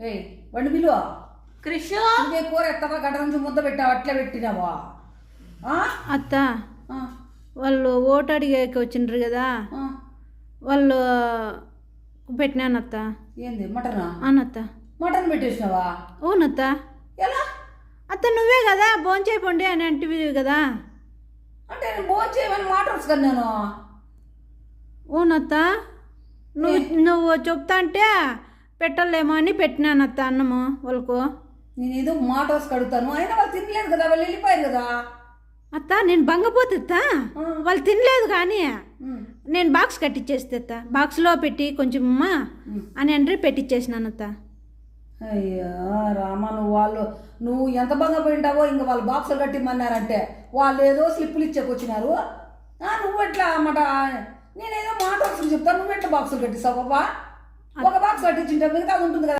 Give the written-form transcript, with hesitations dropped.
ఏయ్ వండి పిలువ క్రిష్ ఇదే కూర ఎత్తవా గడ్డ నుంచి ముద్ద పెట్టావు అట్లా పెట్టినావా? అత్త వాళ్ళు ఓటు అడిగేకి వచ్చిండ్రు కదా, వాళ్ళు పెట్టినానత్త. ఏంది మటనా? అవునత్త. మటన్ పెట్టేసినావా? అవునత్త. ఎలా అత్త నువ్వే కదా భోంచేయకండి అని అంటివి కదా. అంటే నేను భోజనం చేయమని మాట వస్తుంది నేను. అవునత్త, నువ్వు చెప్తా అంటే పెట్టలేమో అని పెట్టినానత్త అన్నము వాళ్ళకు. నేను ఏదో మాట వసి కడుగుతాను, అయినా వాళ్ళు తినలేదు కదా, వాళ్ళు వెళ్ళిపోయారు కదా. అత్త నేను బంగపోతా, వాళ్ళు తినలేదు కానీ నేను బాక్స్ కట్టించేస్తా, బాక్స్లో పెట్టి కొంచెం అని అంటే పెట్టించేసినానత్త. అయ్యా రామా, నువ్వు ఎంత బంగపోయింటావో ఇంకా వాళ్ళు బాక్సులు కట్టిమన్నారంటే వాళ్ళు ఏదో స్లిప్పులు ఇచ్చేకొచ్చినారు. నువ్వు ఎట్లా అన్నమాట, నేనేదో మాట వస్తుంది చెప్తాను, నువ్వు ఎట్లా బాక్సులు కట్టిస్తావు బాబా? ఒక బాక్స్ కట్టించింటే మిగతా ఉంటుంది కదా.